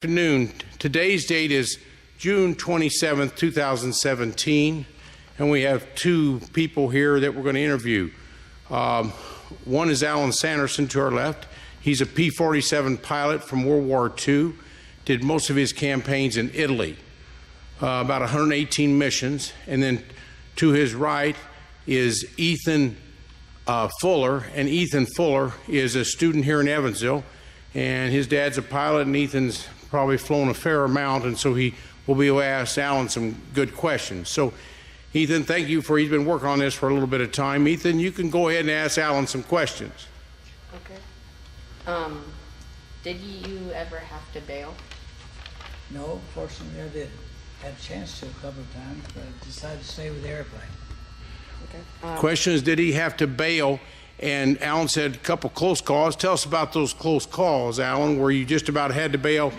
Afternoon. Today's date is June 27th, 2017, and we have two people here that we're going to interview. One is Alan Sanderson to our left. He's a P-47 pilot from World War II, did most of his campaigns in Italy, about 118 missions. And then to his right is Ethan Fuller, and Ethan Fuller is a student here in Evansville, and his dad's a pilot, and Ethan's probably flown a fair amount, and so he will be able to ask Alan some good questions. So, Ethan, thank you he's been working on this for a little bit of time. Ethan, you can go ahead and ask Alan some questions. Okay. Did you ever have to bail? No, fortunately I did. Had a chance to a couple of times, but I decided to stay with the airplane. Okay. Question is, did he have to bail? And Alan said a couple close calls. Tell us about those close calls, Alan, where you just about had to bail.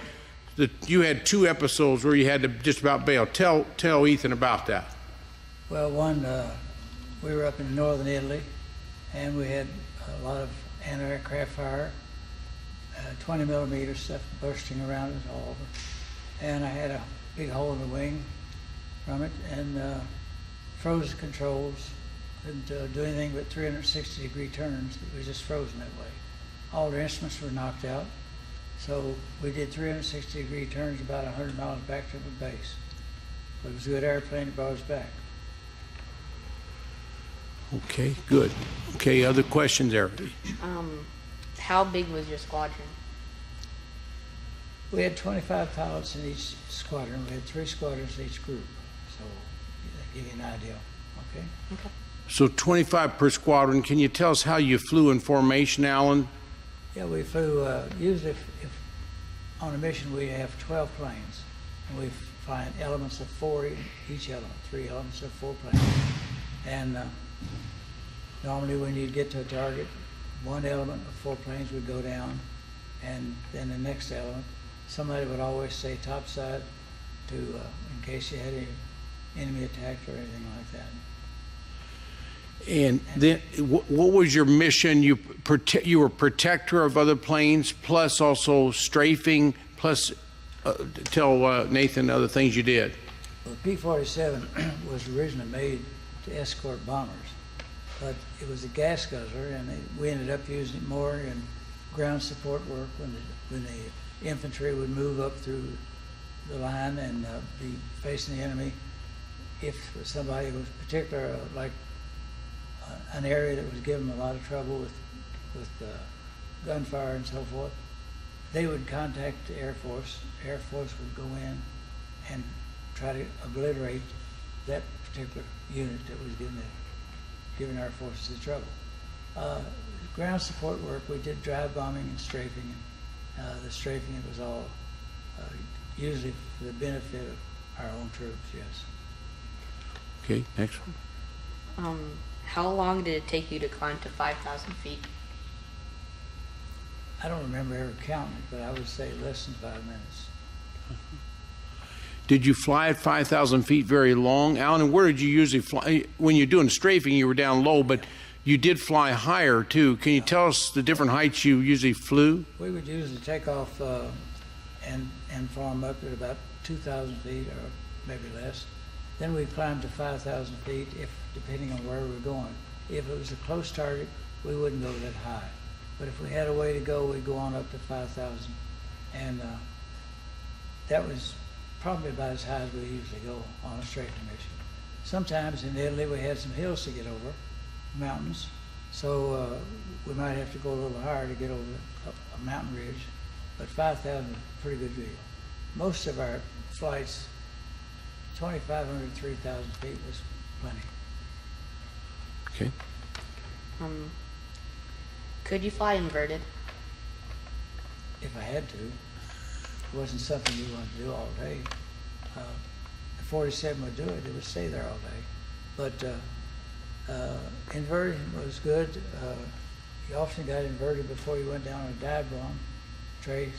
You had two episodes where you had to just about bail. Tell Ethan about that. Well, one, we were up in northern Italy, and we had a lot of anti-aircraft fire, 20 millimeter stuff bursting around us all over. And I had a big hole in the wing from it, and froze the controls. Couldn't do anything but 360-degree turns. It was just frozen that way. All the instruments were knocked out. So we did 360-degree turns about 100 miles back to the base. But it was a good airplane that brought us back. Okay, good. Okay, other questions there? How big was your squadron? We had 25 pilots in each squadron. We had 3 squadrons in each group. So that give you an idea, okay? Okay. So 25 per squadron. Can you tell us how you flew in formation, Alan? Yeah, we flew, usually if on a mission we have 12 planes, and we find elements of 4 in each element, 3 elements of 4 planes. And normally when you get to a target, one element of 4 planes would go down, and then the next element, somebody would always stay topside to, in case you had any enemy attack or anything like that. And then, what was your mission? You were protector of other planes, plus also strafing, plus tell Nathan other things you did. Well, the P-47 was originally made to escort bombers, but it was a gas guzzler, and we ended up using it more in ground support work when the infantry would move up through the line and be facing the enemy. If somebody was particular, like an area that was giving them a lot of trouble with gunfire and so forth, they would contact the Air Force. The Air Force would go in and try to obliterate that particular unit that was giving our forces the trouble. Ground support work, we did drive bombing and strafing. The strafing, it was all usually for the benefit of our own troops, yes. Okay, next one. How long did it take you to climb to 5,000 feet? I don't remember ever counting it, but I would say less than 5 minutes. Did you fly at 5,000 feet very long, Alan? And where did you usually fly? When you're doing strafing, you were down low, but you did fly higher too. Can you tell us the different heights you usually flew? We would usually take off and farm up at about 2,000 feet or maybe less. Then we'd climb to 5,000 feet, depending on where we were going. If it was a close target, we wouldn't go that high. But if we had a way to go, we'd go on up to 5,000. And that was probably about as high as we usually go on a strafing mission. Sometimes in Italy, we had some hills to get over, mountains. So we might have to go a little higher to get over a mountain ridge. But 5,000 is a pretty good deal. Most of our flights, 2,500 to 3,000 feet was plenty. Okay. Could you fly inverted? If I had to. It wasn't something you wanted to do all day. The 47 would do it. It would stay there all day. But inverting was good. You often got inverted before you went down a dive bomb tray.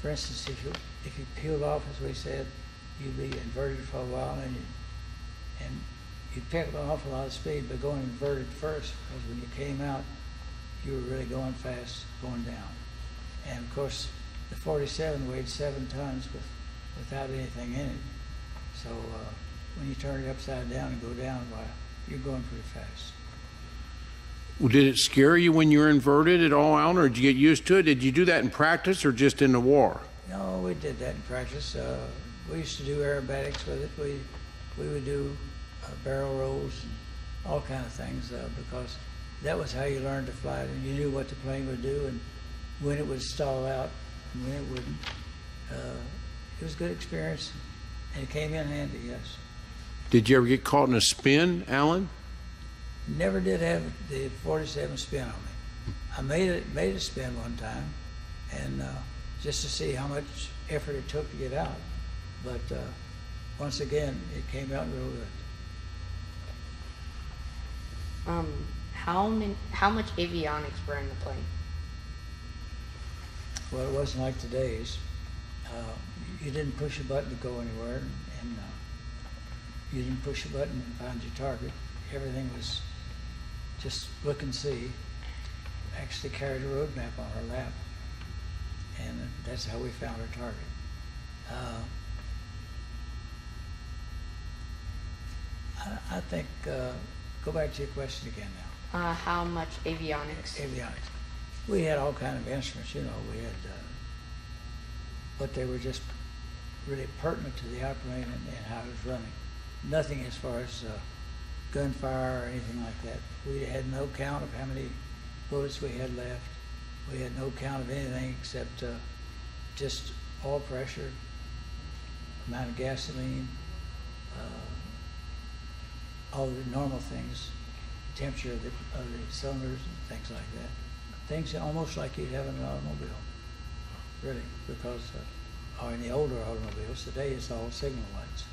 For instance, if you peeled off, as we said, you'd be inverted for a while, and you'd pick up an awful lot of speed by going inverted first, because when you came out, you were really going fast, going down. And of course, The 47 weighed 7 tons without anything in it. So when you turn it upside down and go down, well, you're going pretty fast. Well, did it scare you when you were inverted at all, Alan, or did you get used to it? Did you do that in practice or just in the war? No, we did that in practice. We used to do aerobatics with it. We would do barrel rolls and all kind of things because that was how you learned to fly it, and you knew what the plane would do and when it would stall out and when it wouldn't. It was a good experience, and it came in handy, yes. Did you ever get caught in a spin, Alan? Never did have the 47 spin on me. I made it spin one time, and just to see how much effort it took to get out. But once again, it came out real good. How much avionics were in the plane? Well, it wasn't like today's. You didn't push a button to go anywhere, and you didn't push a button and find your target. Everything was just look and see. Actually carried a road map on our lap, and that's how we found our target. I think, go back to your question again now. How much avionics? Avionics. We had all kind of instruments, you know. We had, but they were just really pertinent to the airplane and how it was running. Nothing as far as gunfire or anything like that. We had no count of how many bullets we had left. We had no count of anything except just oil pressure, amount of gasoline, all the normal things, temperature of the cylinders and things like that. Things almost like you'd have in an automobile, really, because, or in the older automobiles, today it's all signal lights.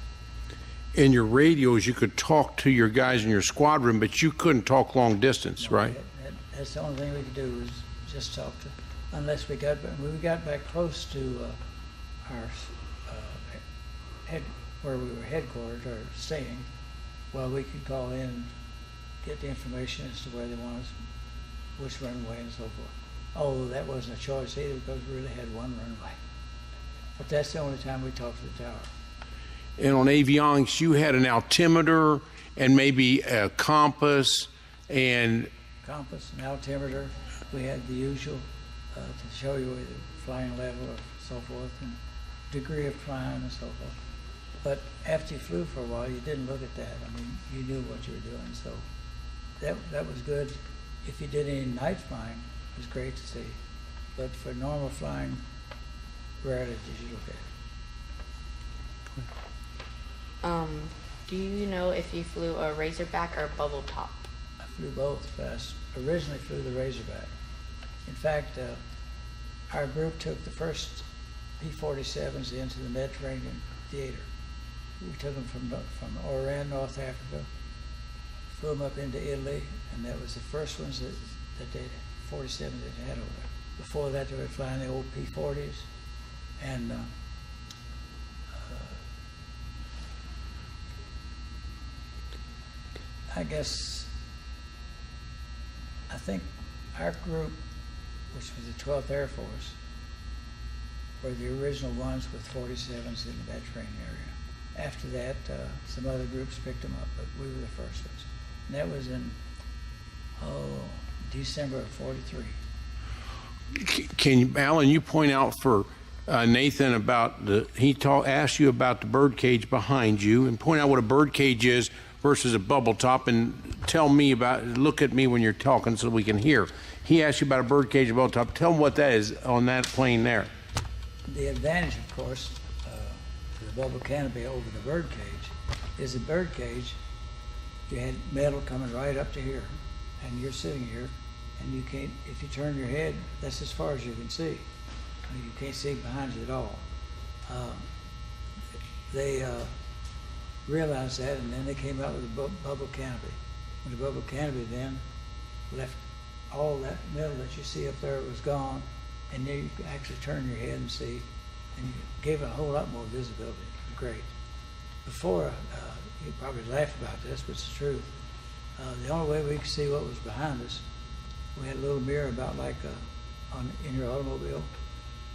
In your radios, you could talk to your guys in your squadron, but you couldn't talk long distance, No, right? That's the only thing we could do is just talk to, unless we got back close to our where we were headquartered or staying. Well, we could call in and get the information as to where they want us, which runway and so forth. Although that wasn't a choice either because we really had one runway. But that's the only time we talked to the tower. And on avionics, you had an altimeter and maybe a compass and... Compass and altimeter. We had the usual to show you the flying level or so forth and degree of climb and so forth. But after you flew for a while, you didn't look at that. I mean, you knew what you were doing, so that was good. If you did any night flying, it was great to see. But for normal flying, rarely did you look at it. Do you know if you flew a Razorback or a bubble top? I flew both, but I originally flew the Razorback. In fact, our group took the first P-47s into the Mediterranean theater. We took them from Oran, North Africa, flew them up into Italy, and that was the first ones that they 47 that they had over there. Before that, they were flying the old P-40s, and I think our group, which was the 12th Air Force, were the original ones with 47s in the Mediterranean area. After that, some other groups picked them up, but we were the first ones. And that was in, December of '43. Can you, Alan, you point out for Nathan about asked you about the bird cage behind you, and point out what a bird cage is versus a bubble top, and tell me look at me when you're talking so we can hear. He asked you about a bird cage and bubble top. Tell him what that is on that plane there. The advantage, of course, to the bubble canopy over the bird cage is the bird cage, you had metal coming right up to here, and you're sitting here, and you can't, if you turn your head, that's as far as you can see. I mean, you can't see behind you at all. They realized that, and then they came out with a bubble canopy. When the bubble canopy then left all that metal that you see up there was gone, and then you could actually turn your head and see, and you gave it a whole lot more visibility. It was great. Before, you probably laugh about this, but it's the truth. The only way we could see what was behind us, we had a little mirror about like in your automobile,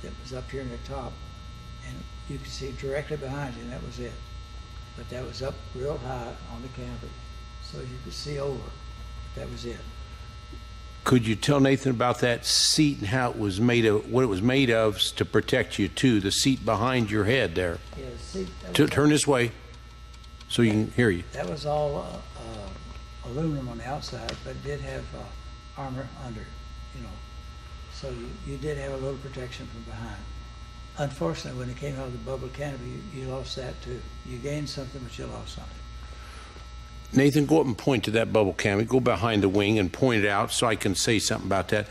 that was up here in the top, and you could see directly behind you, and that was it. But that was up real high on the canopy, so you could see over. But that was it. Could you tell Nathan about that seat and how it was made of, what it was made of to protect you too? The seat behind your head there. Yeah, the seat. That was, Turn this way so you can hear you. that was all aluminum on the outside, but it did have armor under, you know. So you did have a little protection from behind. Unfortunately, when it came out of the bubble canopy, you lost that too. You gained something, but you lost something. Nathan, go up and point to that bubble canopy. Go behind the wing and point it out so I can say something about that.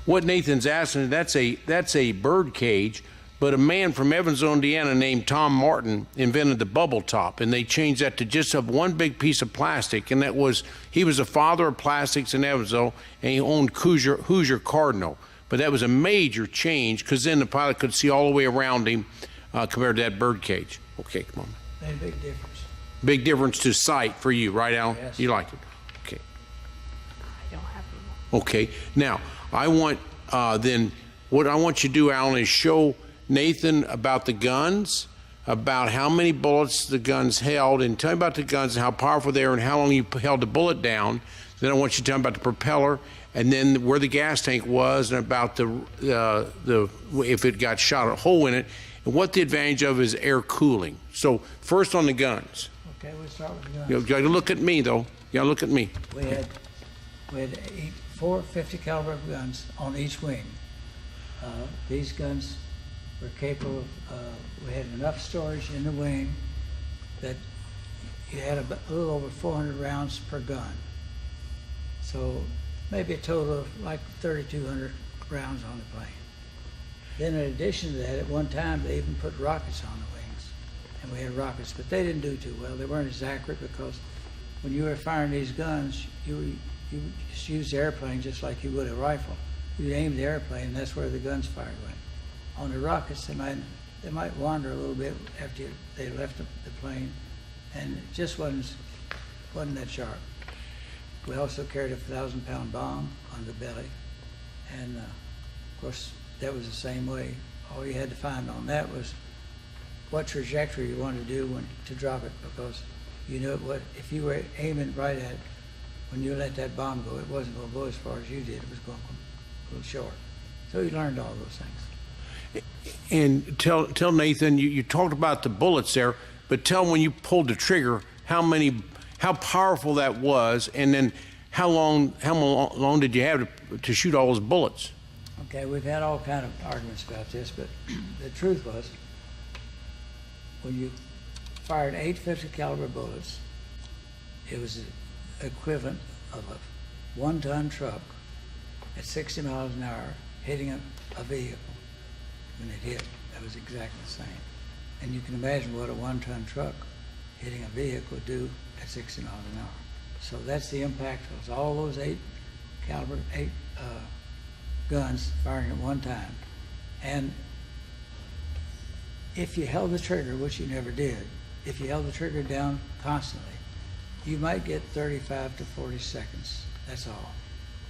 What Nathan's asking, that's a bird cage, but a man from Evansville, Indiana named Tom Martin invented the bubble top, and they changed that to just have one big piece of plastic, and he was a father of plastics in Evansville, and he owned Hoosier Cardinal. But that was a major change because then the pilot could see all the way around him compared to that bird cage. Okay, come on. Made a big difference. Big difference to sight for you, right, Alan? Yes. You liked it? Okay. I don't have any more. Okay. Now, I want what I want you to do, Alan, is show Nathan about the guns, about how many bullets the guns held, and tell him about the guns and how powerful they are and how long you held the bullet down. Then I want you to tell him about the propeller, and then where the gas tank was, and about the if it got shot a hole in it, and what the advantage of is air cooling. So first on the guns. Okay, we'll start with the guns. You gotta look at me though. You gotta look at me. We had 4 50 caliber guns on each wing. These guns were capable of, we had enough storage in the wing that you had a little over 400 rounds per gun. So maybe a total of like 3,200 rounds on the plane. Then in addition to that, at one time they even put rockets on the wings. And we had rockets, but they didn't do too well. They weren't as accurate because when you were firing these guns, you just used the airplane just like you would a rifle. You aim the airplane, and that's where the guns fired went. On the rockets, they might wander a little bit after they left the plane, and it just wasn't that sharp. We also carried a 1,000-pound bomb on the belly, and of course that was the same way. All you had to find on that was what trajectory you wanted to do to drop it, because you knew what if you were aiming right at it, when you let that bomb go, it wasn't going to go as far as you did. It was going a little short. So you learned all those things. And tell Nathan, you talked about the bullets there, but tell him when you pulled the trigger how powerful that was, and then how long did you have to shoot all those bullets? Okay, we've had all kind of arguments about this, but the truth was, when you fired 8 50 caliber bullets, it was the equivalent of a 1-ton truck at 60 miles an hour hitting a vehicle. When it hit, that was exactly the same. And you can imagine what a 1-ton truck hitting a vehicle would do at 60 miles an hour. So that's the impact of all those 8 guns firing at one time. And if you held the trigger, which you never did, if you held the trigger down constantly, you might get 35 to 40 seconds. That's all.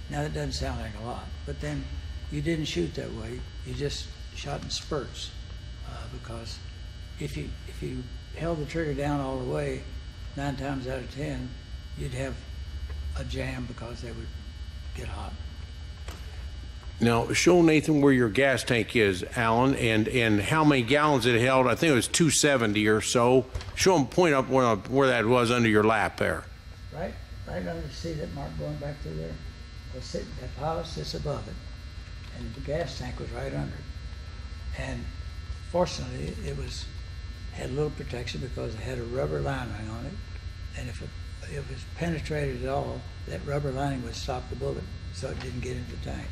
Now that doesn't sound like a lot, but then you didn't shoot that way. You just shot in spurts, because if you held the trigger down all the way, 9 times out of 10, you'd have a jam because they would get hot. Now, show Nathan where your gas tank is, Alan, and how many gallons it held. I think it was 270 or so. Show him, point up where that was under your lap there. Right under, see that mark going back through there? That pilot sits above it, and the gas tank was right under it. And fortunately, it had a little protection because it had a rubber lining on it, and if it was penetrated at all, that rubber lining would stop the bullet so it didn't get into the tank.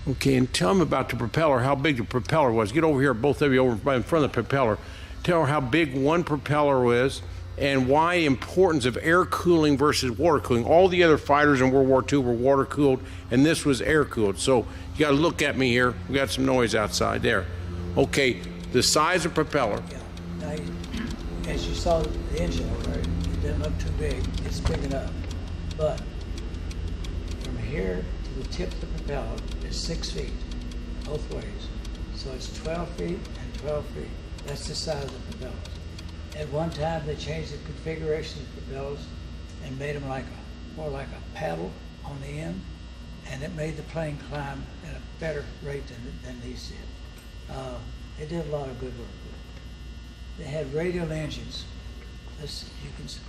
Okay, and tell him about the propeller, how big the propeller was. Get over here, both of you, over in front of the propeller. Tell her how big one propeller was and why importance of air cooling versus water cooling. All the other fighters in World War II were water cooled, and this was air cooled. So you got to look at me here. We got some noise outside there. Okay, the size of propeller. Yeah. Now, as you saw the engine over there, it didn't look too big. It's big enough, but from here to the tip of the propeller is 6 feet. both ways. So it's 12 feet and 12 feet. That's the size of the propellers. At one time, they changed the configuration of the propellers and made them more like a paddle on the end, and it made the plane climb at a better rate than these did. They did a lot of good work with it. They had radial engines. You can see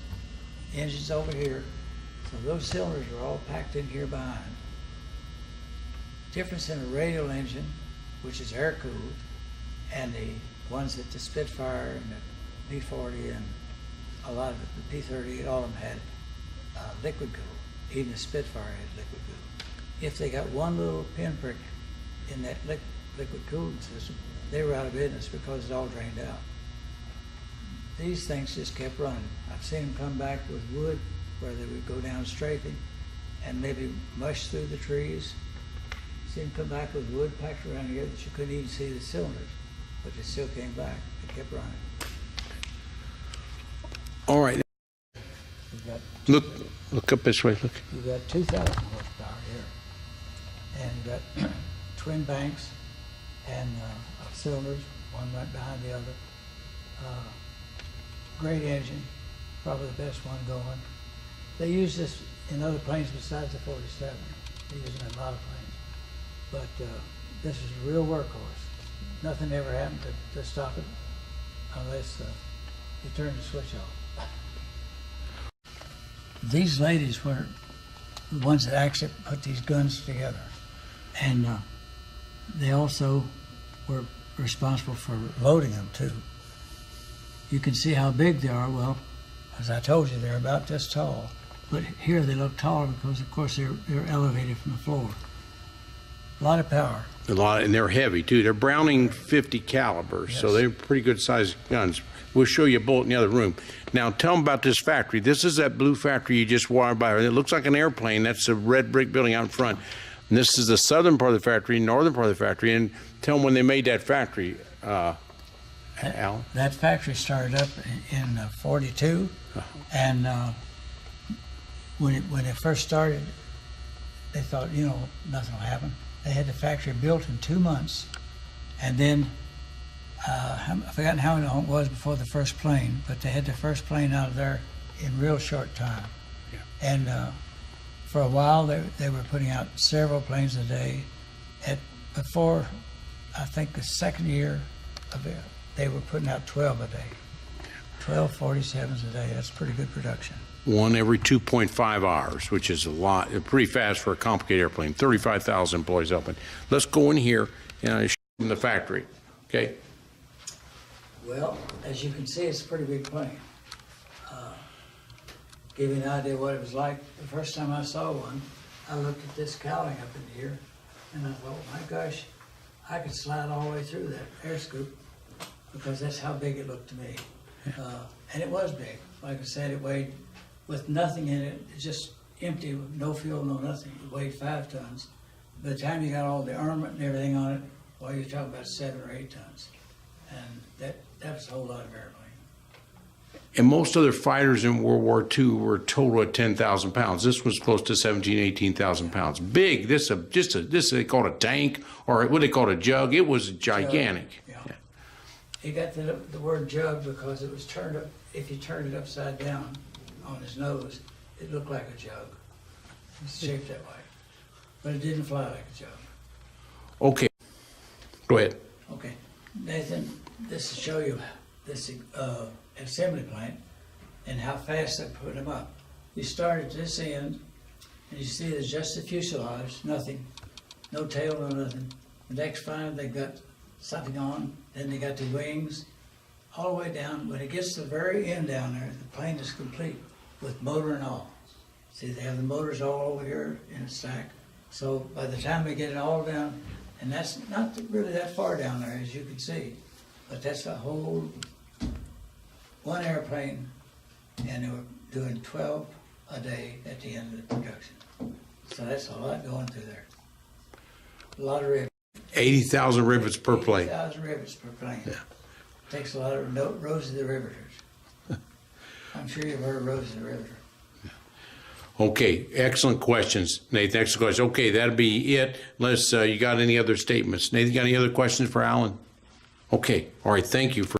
engines over here. So those cylinders are all packed in here behind. Difference in a radial engine, which is air-cooled, and the ones that the Spitfire and the P-40 and a lot of the P-30, all of them had liquid cooled. Even the Spitfire had liquid cooled. If they got one little pinprick in that liquid cooling system, they were out of business because it all drained out. These things just kept running. I've seen them come back with wood where they would go down strafing and maybe mush through the trees. Seen them come back with wood packed around here that you couldn't even see the cylinders, but they still came back. They kept running. All right. Look up this way. Look. You've got 2,000 horsepower here, and you've got twin banks and cylinders, one right behind the other. Great engine, probably the best one going. They use this in other planes besides the 47. They use it in a lot of planes. But this is a real workhorse. Nothing ever happened to stop it unless you turn the switch off. These ladies were the ones that actually put these guns together. And they also were responsible for loading them too. You can see how big they are. Well, as I told you, they're about this tall. But here they look taller because, of course, they're elevated from the floor. A lot of power. And they're heavy too. They're Browning 50 calibers, Yes. so they're pretty good sized guns. We'll show you a bullet in the other room. Now, tell them about this factory. This is that blue factory you just walked by. It looks like an airplane. That's a red brick building out in front. And this is the southern part of the factory, northern part of the factory. And tell them when they made that factory, Alan. That factory started up in 42, and when it first started, they thought, nothing will happen. They had the factory built in 2 months, and then I've forgotten how long it was before the first plane, but they had the first plane out of there in real short time. Yeah. And for a while, they were putting out several planes a day. Before, I think the second year of it, they were putting out 12 a day. 12 47s a day. That's pretty good production. One every 2.5 hours, which is a lot. Pretty fast for a complicated airplane. 35,000 employees open. Let's go in here and show them the factory. Okay. Well, as you can see, it's a pretty big plane. Give you an idea what it was like. The first time I saw one, I looked at this cowling up in here, and I thought, my gosh, I could slide all the way through that air scoop, because that's how big it looked to me. And it was big. Like I said, it weighed, with nothing in it, it's just empty, with no fuel, no nothing. It weighed 5 tons. By the time you got all the armament and everything on it, well, you're talking about 7 or 8 tons. And that was a whole lot of airplane. And most other fighters in World War II were total at 10,000 pounds. This was close to 17,000, 18,000 pounds. Big. This they call it a tank, or what they call it, a jug. It was gigantic. Yeah. He got the word jug because it was turned up. If you turned it upside down on his nose, it looked like a jug. It's shaped that way, but it didn't fly like a jug. Okay. Go ahead. Okay, Nathan, this will show you this assembly plant and how fast they put them up. You start at this end, and you see there's just the fuselage, nothing, no tail, no nothing. The next time they got something on, then they got the wings, all the way down. When it gets to the very end down there, the plane is complete with motor and all. See, they have the motors all over here in a stack. So by the time they get it all down, and that's not really that far down there, as you can see, but that's a whole one airplane, and they were doing 12 a day at the end of the production. So that's a lot going through there. A lot of rivets. 80,000 rivets per plane. 80,000 rivets per plane. Yeah. Takes a lot of Rosie the Riveters. I'm sure you've heard of Rosie the Riveter. Okay, excellent questions, Nathan. Excellent questions. Okay, that'll be it. Unless you got any other statements. Nathan, you got any other questions for Alan? Okay, all right, thank you for